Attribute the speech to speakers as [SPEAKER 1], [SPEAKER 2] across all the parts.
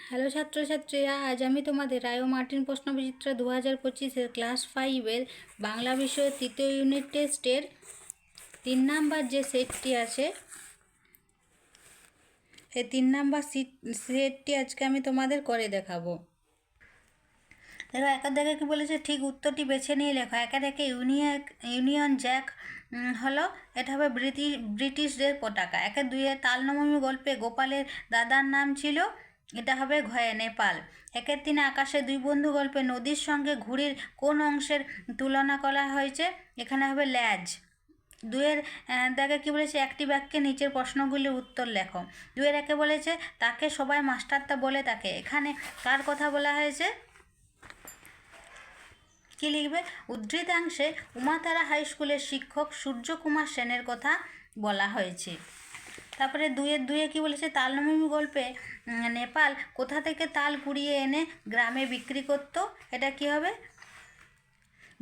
[SPEAKER 1] Hello ছাত্রছাত্রীরা, আজ আমি তোমাদের রায় মার্টিন প্রশ্নবিচিত্রা 2025-এর ক্লাস 5-এর বাংলা বিষয়ের তৃতীয় ইউনিট টেস্টের 3 নাম্বার যে সেটটি আছে, এই 3 নাম্বার সেটটি আজকে আমি তোমাদের করে দেখাবো। দেখো, একের দাগে কী বলেছে, ঠিক উত্তরটি বেছে নিয়ে লেখো। একে দেখে ইউনিয়ন জ্যাক হলো, এটা হবে ব্রিটিশদের পতাকা। একের দুইয়ে তালনবমী গল্পে গোপালের দাদার নাম ছিল, এটা হবে ঘয়ে নেপাল। একের তিনে আকাশে দুই বন্ধু গল্পে নদীর সঙ্গে ঘুড়ির কোন অংশের তুলনা করা হয়েছে, এখানে হবে ল্যাজ। দুয়ের দাগে কী বলেছে, একটি বাক্যে নিচের প্রশ্নগুলির উত্তর লেখো। দুয়ের একে বলেছে, তাকে সবাই মাস্টারদা বলে তাকে, এখানে কার কথা বলা হয়েছে, কি লিখবে? উদ্ধৃতাংশে উমাতারা হাই স্কুলের শিক্ষক সূর্যকুমার সেনের কথা বলা হয়েছে। তারপরে দুয়ে কি বলেছে, তালনবমী গল্পে নেপাল কোথা থেকে তাল কুড়িয়ে এনে গ্রামে বিক্রি করত, এটা কি হবে?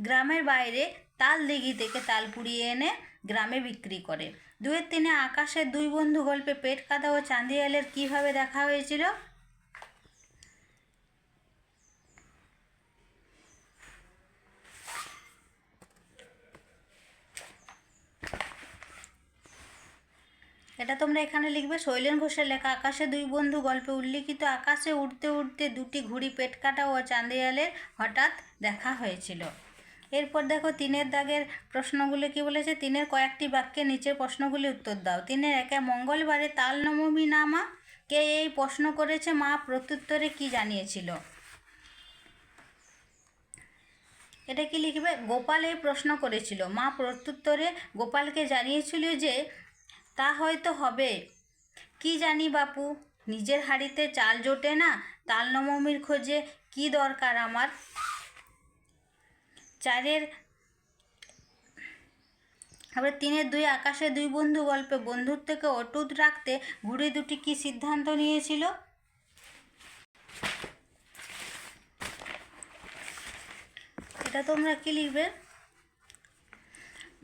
[SPEAKER 1] গ্রামের বাইরে তাল দিঘি থেকে তাল কুড়িয়ে এনে গ্রামে বিক্রি করে। দুয়ের তিনে আকাশের দুই বন্ধু গল্পে পেট কাদা ও চাঁদিয়ালের কীভাবে দেখা হয়েছিল, এটা তোমরা এখানে লিখবে। শৈলেন ঘোষের লেখা আকাশে দুই বন্ধু গল্পে উল্লিখিত আকাশে উড়তে উড়তে দুটি ঘুড়ি পেটকাটা ও চাঁদিয়ালের হঠাৎ দেখা হয়েছিল। এরপর দেখো, তিনের দাগের প্রশ্নগুলি কি বলেছে, তিনের কয়েকটি বাক্যে নিচের প্রশ্নগুলি উত্তর দাও। তিনের একে মঙ্গলবারে তালনবমী না মা? কে এই প্রশ্ন করেছে? মা প্রত্যুত্তরে কি জানিয়েছিল, এটা কি লিখবে? গোপাল এই প্রশ্ন করেছিল, মা প্রত্যুত্তরে গোপালকে জানিয়েছিল যে তা হয়তো হবে, কি জানি বাপু, নিজের হাঁড়িতে চাল জোটে না, তালনবমীর খোঁজে কি দরকার আমার। চারের আবার তিনের দুই আকাশে দুই বন্ধু গল্পে বন্ধুত্বকে অটুট রাখতে ঘুড়ি দুটি কি সিদ্ধান্ত নিয়েছিল, এটা তোমরা কি লিখবে?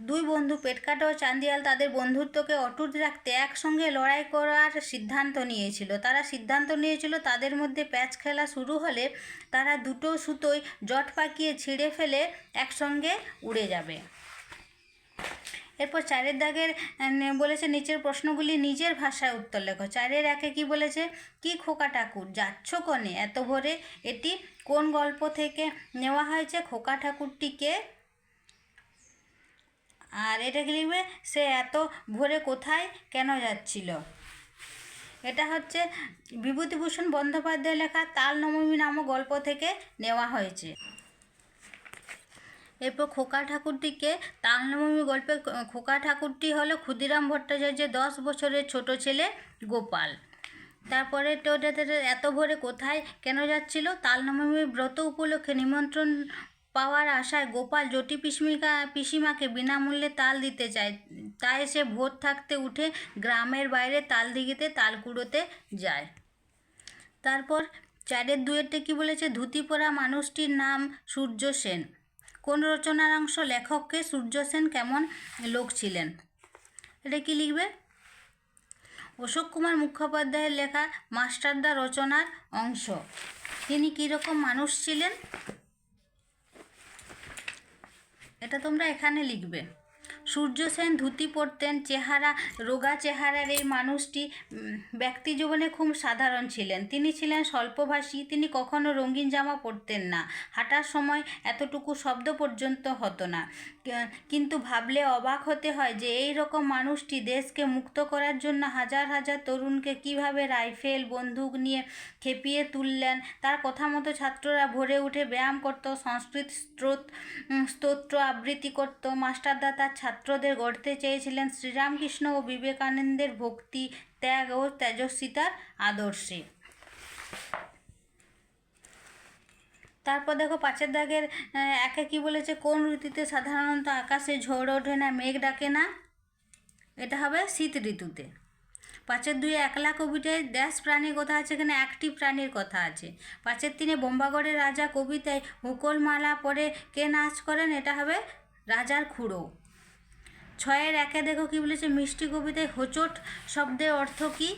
[SPEAKER 1] দুই বন্ধু পেটকাটা ও চাঁদিয়াল তাদের বন্ধুত্বকে অটুট রাখতে একসঙ্গে লড়াই করার সিদ্ধান্ত নিয়েছিল। তারা সিদ্ধান্ত নিয়েছিল তাদের মধ্যে প্যাচ খেলা শুরু হলে তারা দুটো সুতোই জট পাকিয়ে ছিঁড়ে ফেলে একসঙ্গে উড়ে যাবে। এরপর চারের দাগের বলেছে, নিচের প্রশ্নগুলি নিজের ভাষায় উত্তর লেখো। চারের একে কি বলেছে, কি খোকা ঠাকুর যাচ্ছ কনে এত ভোরে, এটি কোন গল্প থেকে নেওয়া হয়েছে, খোকা ঠাকুরটিকে? আর এটা কি লিখবে, সে এত ভোরে কোথায় কেন যাচ্ছিল, এটা হচ্ছে বিভূতিভূষণ বন্দ্যোপাধ্যায় লেখা তালনবমী নামক গল্প থেকে নেওয়া হয়েছে। এরপর খোকা ঠাকুরটিকে, তালনবমী গল্পে খোকা ঠাকুরটি হলো ক্ষুদিরাম ভট্টাচার্যের 10 বছরের ছোট ছেলে গোপাল। তারপরে তো এত ভোরে কোথায় কেন যাচ্ছিল, তালনবমী ব্রত উপলক্ষে নিমন্ত্রণ পাওয়ার আশায় গোপাল জটি পিসিমাকে বিনামূল্যে তাল দিতে চায়, তাই সে ভোর থাকতে উঠে গ্রামের বাইরে তাল দিঘিতে তাল কুড়োতে যায়। তারপর চারের দুয়েরটা কি বলেছে, ধুতি পরা মানুষটির নাম সূর্য সেন, কোন রচনার অংশ, লেখককে সূর্য সেন কেমন লোক ছিলেন, এটা কি লিখবে? অশোক কুমার মুখোপাধ্যায়ের লেখা মাস্টারদা রচনার অংশ, তিনি কীরকম মানুষ ছিলেন, এটা তোমরা এখানে লিখবে। সূর্য সেন ধুতি পরতেন, রোগা চেহারার এই মানুষটি ব্যক্তি জীবনে খুব সাধারণ ছিলেন। তিনি ছিলেন স্বল্পভাষী, তিনি কখনো রঙিন জামা পরতেন না, হাঁটার সময় এতটুকু শব্দ পর্যন্ত হতো না। কিন্তু ভাবলে অবাক হতে হয় যে এই রকম মানুষটি দেশকে মুক্ত করার জন্য হাজার হাজার তরুণকে কিভাবে রাইফেল বন্দুক নিয়ে খেপিয়ে তুললেন। তার কথা মতো ছাত্ররা ভোরে উঠে ব্যায়াম করত, সংস্কৃত স্তোত্র আবৃত্তি করত। মাস্টারদা তার ছাত্রদের গড়তে চেয়েছিলেন শ্রীরামকৃষ্ণ ও বিবেকানন্দের ভক্তি, ত্যাগ ও তেজস্বিতার আদর্শে। তারপর দেখো, পাঁচের দাগের একে কি বলেছে, কোন ঋতুতে সাধারণত আকাশে ঝড় ওঠে না, মেঘ ডাকে না, এটা হবে শীত ঋতুতে। পাঁচের দুই একলা কবিতায় ড্যাশ প্রাণীর কথা আছে, এখানে একটি প্রাণীর কথা আছে। পাঁচের তিনে বোম্বাগড়ের রাজা কবিতায় হুকলমালা পরে কে নাচ করেন, এটা হবে রাজার খুড়ো। ছয়ের একে দেখো কি বলেছে, মিষ্টি কবিতায় হোঁচট শব্দের অর্থ কী,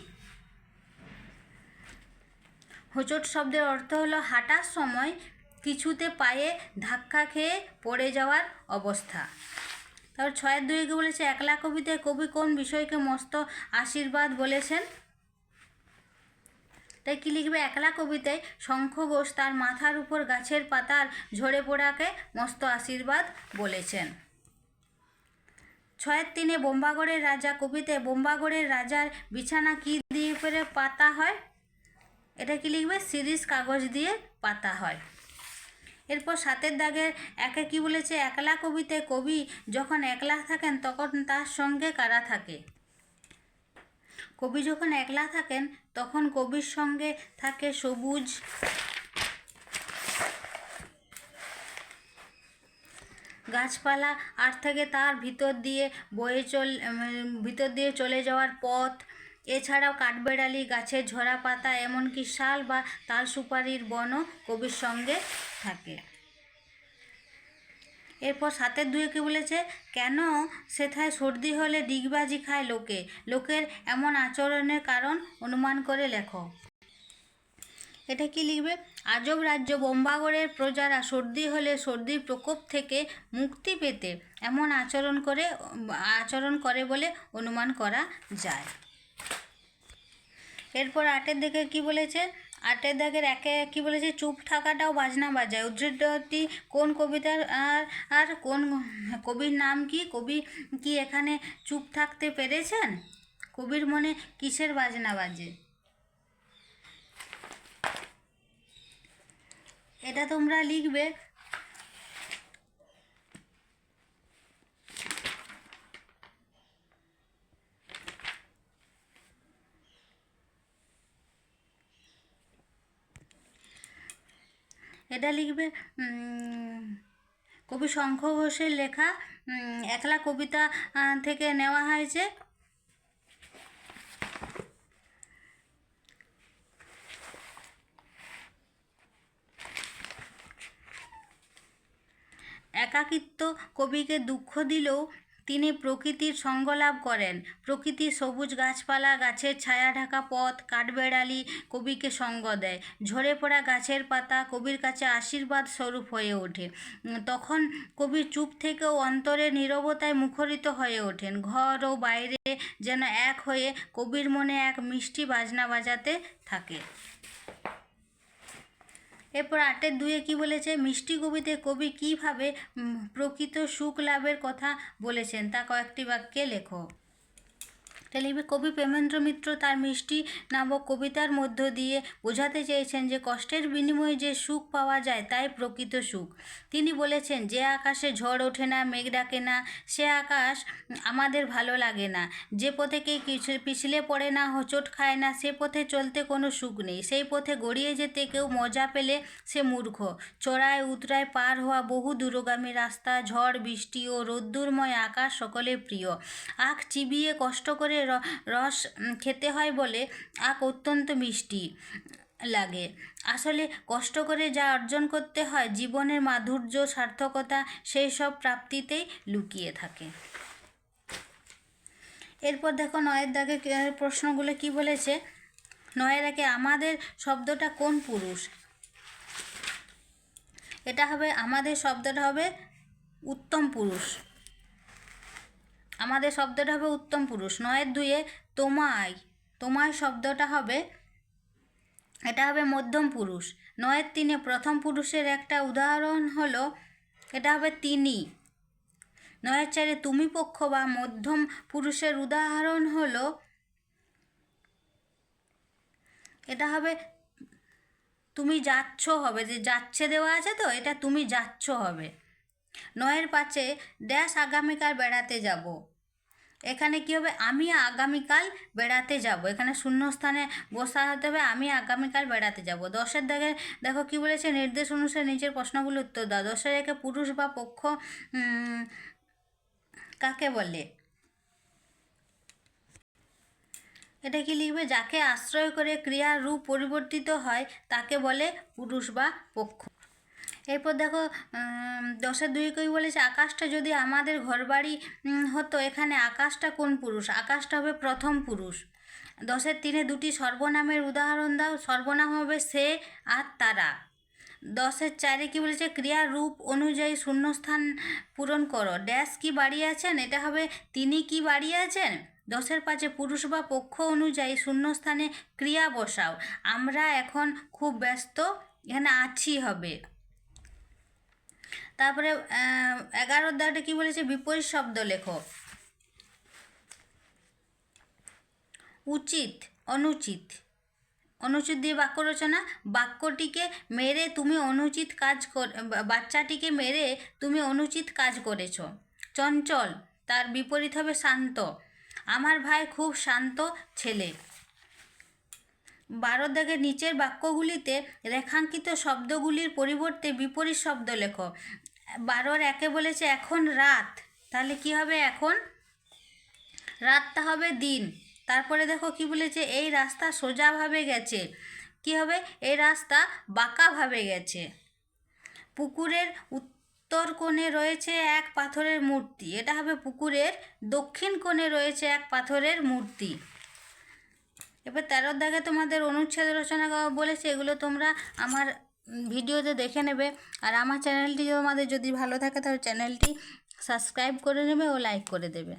[SPEAKER 1] হোঁচট শব্দের অর্থ হলো হাঁটার সময় কিছুতে পায়ে ধাক্কা খেয়ে পড়ে যাওয়ার অবস্থা। তারপর 6-2 কি বলেছে, একলা কবিতায় কবি কোন বিষয়কে মস্ত আশীর্বাদ বলেছেন? তাই কি লিখবে? একলা কবিতায় শঙ্খ ঘোষ তার মাথার উপর গাছের পাতার ঝরে পড়াকে মস্ত আশীর্বাদ বলেছেন। 6-3 বোম্বাগড়ের রাজা কবিতায় বোম্বাগড়ের রাজার বিছানা কি দিয়ে করে পাতা হয়? এটা কি লিখবে? শিরীষ কাগজ দিয়ে পাতা হয়। এরপর 7-1 কি বলেছে, একলা কবিতায় কবি যখন একলা থাকেন তখন তার সঙ্গে কারা থাকে? কবি যখন একলা থাকেন তখন কবির সঙ্গে থাকে সবুজ গাছপালা, আর থেকে তার ভিতর দিয়ে চলে যাওয়ার পথ, এছাড়াও কাঠবেড়ালি, গাছের ঝরা পাতা, এমনকি শাল বা তাল সুপারির বনও কবির সঙ্গে থাকে। এরপর 7-2 কি বলেছে, কেন সেথায় সর্দি হলে ডিগবাজি খায় লোকে? লোকের এমন আচরণের কারণ অনুমান করে লেখো। এটা কি লিখবে? আজব রাজ্য বোম্বাগড়ের প্রজারা সর্দি হলে সর্দির প্রকোপ থেকে মুক্তি পেতে এমন আচরণ করে বলে অনুমান করা যায়। এরপর 8-দিকে কি বলেছে, 8-1 কি বলেছে, চুপ থাকাটাও বাজনা বাজায়। উদ্ধৃতটি কোন কবিতার আর কোন কবির নাম কি? কবি কি এখানে চুপ থাকতে পেরেছেন? কবির মনে কিসের বাজনা বাজে? এটা তোমরা লিখবে। এটা লিখবে কবি শঙ্খ ঘোষের লেখা একলা কবিতা থেকে নেওয়া হয়েছে। একাকিত্ব কবিকে দুঃখ দিলেও তিনি প্রকৃতির সঙ্গ লাভ করেন। প্রকৃতির সবুজ গাছপালা, গাছের ছায়া ঢাকা পথ, কাঠবেড়ালি কবিকে সঙ্গ দেয়। ঝরে পড়া গাছের পাতা কবির কাছে আশীর্বাদ স্বরূপ হয়ে ওঠে। তখন কবি চুপ থেকেও অন্তরের নীরবতায় মুখরিত হয়ে ওঠেন। ঘর ও বাইরে যেন এক হয়ে কবির মনে এক মিষ্টি বাজনা বাজাতে থাকে। এরপর 8-2 কি বলেছে, মিষ্টি কবিতে কবি কীভাবে প্রকৃত সুখ লাভের কথা বলেছেন তা কয়েকটি বাক্যে লেখো। লিখবে, কবি প্রেমেন্দ্র মিত্র তার মিষ্টি নামক কবিতার মধ্য দিয়ে বোঝাতে চেয়েছেন যে কষ্টের বিনিময়ে যে সুখ পাওয়া যায় তাই প্রকৃত সুখ। তিনি বলেছেন, যে আকাশে ঝড় ওঠে না, মেঘ ডাকে না, সে আকাশ আমাদের ভালো লাগে না। যে পথে কেউ পিছলে পড়ে না, হোঁচট খায় না, সে পথে চলতে কোনো সুখ নেই। সেই পথে গড়িয়ে যেতে কেউ মজা পেলে সে মূর্খ। চড়ায় উতরায় পার হওয়া বহু দূরগামী রাস্তা, ঝড় বৃষ্টি ও রোদ্দুরময় আকাশ সকলের প্রিয়। আখ চিবিয়ে কষ্ট করে রস খেতে হয় বলে আখ অত্যন্ত মিষ্টি লাগে। আসলে কষ্ট করে যা অর্জন করতে হয়, জীবনের মাধুর্য, সার্থকতা সেই সব প্রাপ্তিতেই লুকিয়ে থাকে। এরপর দেখো 9-দাগে প্রশ্নগুলো কি বলেছে। 9-1 আমাদের শব্দটা কোন পুরুষ? এটা হবে, আমাদের শব্দটা হবে উত্তম পুরুষ। আমাদের শব্দটা হবে উত্তম পুরুষ। 9-2 তোমায় শব্দটা হবে, এটা হবে মধ্যম পুরুষ। 9-3 প্রথম পুরুষের একটা উদাহরণ হলো, এটা হবে তিনি। 9-4 তুমি পক্ষ বা মধ্যম পুরুষের উদাহরণ হলো, এটা হবে তুমি যাচ্ছ হবে, যে যাচ্ছে দেওয়া আছে তো, এটা তুমি যাচ্ছ হবে। 9-5 ড্যাশ আগামীকাল বেড়াতে যাব। এখানে কি হবে, আমি আগামীকাল বেড়াতে যাব। এখানে শূন্যস্থানে বসা হতে হবে, আমি আগামীকাল বেড়াতে যাব। 10-দাগে দেখো কি বলেছে, নির্দেশ অনুসারে নিজের প্রশ্নগুলো উত্তর দাও। 10-1 পুরুষ বা পক্ষ কাকে বলে? এটা কি লিখবে, যাকে আশ্রয় করে ক্রিয়ার রূপ পরিবর্তিত হয় তাকে বলে পুরুষ বা পক্ষ। এরপর দেখো 10-2 কই বলেছে, আকাশটা যদি আমাদের ঘরবাড়ি হতো, এখানে আকাশটা কোন পুরুষ? আকাশটা হবে প্রথম পুরুষ। 10-3 দুটি সর্বনামের উদাহরণ দাও। সর্বনাম হবে সে আর তারা। 10-4 কি বলেছে, ক্রিয়ার রূপ অনুযায়ী শূন্যস্থান পূরণ করো। ড্যাশ কি বাড়ি আছেন, এটা হবে তিনি কি বাড়ি আছেন। 10-5 পুরুষ বা পক্ষ অনুযায়ী শূন্যস্থানে ক্রিয়া বসাও। আমরা এখন খুব ব্যস্ত, এখানে আছি হবে। তারপরে 11 দাগটা কি বলেছে, বিপরীত শব্দ লেখো। উচিত, অনুচিত। অনুচিত দিয়ে বাক্য রচনা। বাক্যটিকে মেরে তুমি অনুচিত কাজ বাচ্চাটিকে মেরে তুমি অনুচিত কাজ করেছ। চঞ্চল, তার বিপরীত হবে শান্ত। আমার ভাই খুব শান্ত ছেলে। 12 দাগের নিচের বাক্যগুলিতে রেখাঙ্কিত শব্দগুলির পরিবর্তে বিপরীত শব্দ লেখো। 12-1 বলেছে এখন রাত, তাহলে কি হবে, এখন রাতটা হবে দিন। তারপরে দেখো কি বলেছে, এই রাস্তা সোজাভাবে গেছে, কি হবে, এই রাস্তা বাঁকাভাবে গেছে। পুকুরের উত্তর কোণে রয়েছে এক পাথরের মূর্তি, এটা হবে পুকুরের দক্ষিণ কোণে রয়েছে এক পাথরের মূর্তি। এবার 13 দাগে তোমাদের অনুচ্ছেদ রচনা বলেছে, এগুলো তোমরা আমার ভিডিওতে দেখে নেবে। আর আমার চ্যানেলটি তোমাদের যদি ভালো থাকে তাহলে চ্যানেলটি সাবস্ক্রাইব করে নেবে ও লাইক করে দেবে।